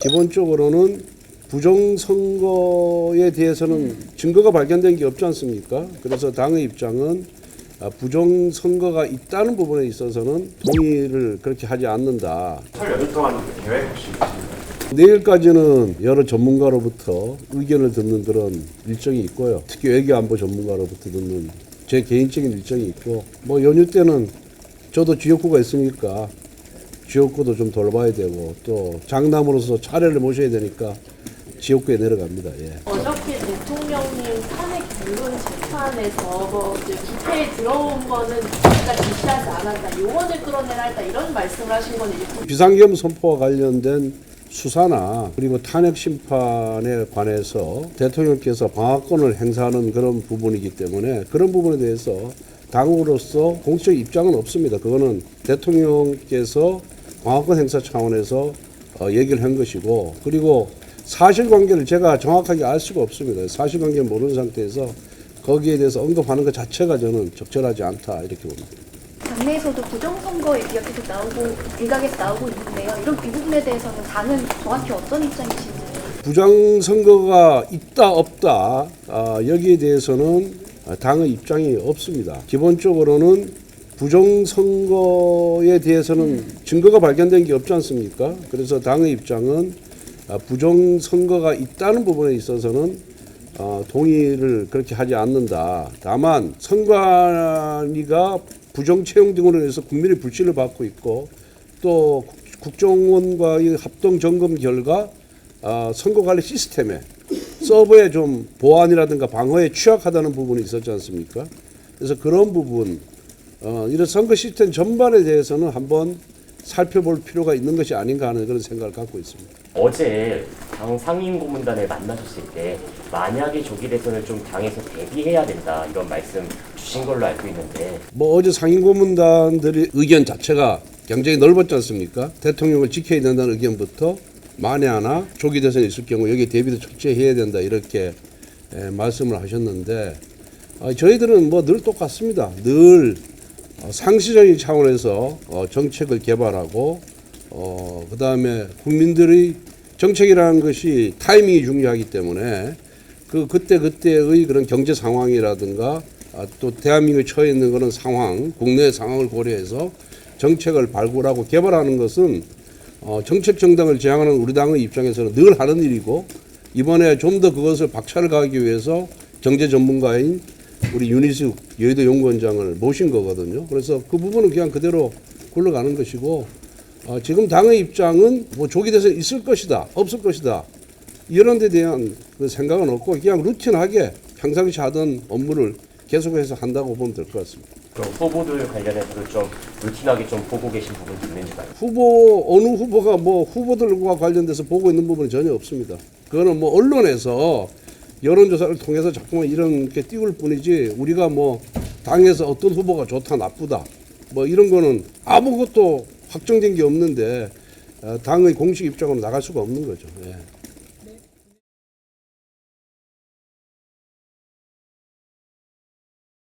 기본적으로는 부정선거에 대해서는 증거가 발견된 게 없지 않습니까? 그래서 당의 입장은 부정선거가 있다는 부분에 있어서는 동의를 그렇게 하지 않는다. 설 연휴 동안 계획 혹시 있으신가요? 내일까지는 여러 전문가로부터 의견을 듣는 그런 일정이 있고요. 특히 외교안보 전문가로부터 듣는 제 개인적인 일정이 있고, 연휴 때는 저도 지역구가 있으니까 지역구도 좀 돌봐야 되고, 또 장남으로서 차례를 모셔야 되니까 지역구에 내려갑니다. 예. 어저께 대통령님 탄핵 결론 재판에서 이제 국회에 들어온 거는 우리가 지시하지 않았다, 요원을 끌어내라 했다, 이런 말씀을 하신 건 비상계엄 선포와 관련된 수사나 그리고 탄핵 심판에 관해서 대통령께서 방어권을 행사하는 그런 부분이기 때문에 그런 부분에 대해서 당으로서 공식 입장은 없습니다. 그거는 대통령께서 방어권 행사 차원에서 얘기를 한 것이고, 그리고 사실관계를 제가 정확하게 알 수가 없습니다. 사실관계를 모르는 상태에서 거기에 대해서 언급하는 것 자체가 저는 적절하지 않다, 이렇게 봅니다. 당내에서도 부정선거 얘기가 계속 나오고 일각에서 나오고 있는데요. 이 부분에 대해서는 당은 정확히 어떤 입장이신지? 부정선거가 있다 없다 여기에 대해서는 당의 입장이 없습니다. 기본적으로는 부정선거에 대해서는 증거가 발견된 게 없지 않습니까? 그래서 당의 입장은 부정선거가 있다는 부분에 있어서는 동의를 그렇게 하지 않는다. 다만 선관위가 부정채용 등으로 해서 국민의 불신을 받고 있고, 또 국정원과의 합동 점검 결과 선거관리 시스템에 서버에 좀 보안이라든가 방어에 취약하다는 부분이 있었지 않습니까? 그래서 그런 부분, 이런 선거 시스템 전반에 대해서는 한번 살펴볼 필요가 있는 것이 아닌가 하는 그런 생각을 갖고 있습니다. 어제 당 상임고문단을 만나셨을 때 만약에 조기 대선을 좀 당에서 대비해야 된다, 이런 말씀 주신 걸로 알고 있는데, 어제 상임고문단들의 의견 자체가 굉장히 넓었지 않습니까? 대통령을 지켜야 된다는 의견부터 만에 하나 조기 대선이 있을 경우 여기에 대비도 철저히 해야 된다, 이렇게 말씀을 하셨는데, 저희들은 늘 똑같습니다. 늘 상시적인 차원에서 정책을 개발하고, 그 다음에 국민들의 정책이라는 것이 타이밍이 중요하기 때문에 그때의 그런 경제 상황이라든가 또 대한민국에 처해 있는 그런 상황, 국내 상황을 고려해서 정책을 발굴하고 개발하는 것은 정책 정당을 지향하는 우리 당의 입장에서는 늘 하는 일이고, 이번에 좀 더 그것을 박차를 가기 위해서 경제 전문가인 우리 윤희숙 여의도 연구원장을 모신 거거든요. 그래서 그 부분은 그냥 그대로 굴러가는 것이고, 지금 당의 입장은 조기 대선 있을 것이다, 없을 것이다, 이런 데 대한 그 생각은 없고 그냥 루틴하게 평상시 하던 업무를 계속해서 한다고 보면 될 것 같습니다. 그럼 후보들 관련해서도 좀 루틴하게 좀 보고 계신 부분이 있는지요? 어느 후보가 후보들과 관련돼서 보고 있는 부분은 전혀 없습니다. 그거는 언론에서 여론조사를 통해서 자꾸만 이렇게 띄울 뿐이지, 우리가 당에서 어떤 후보가 좋다 나쁘다 이런 거는 아무것도 확정된 게 없는데 당의 공식 입장으로 나갈 수가 없는 거죠. 예.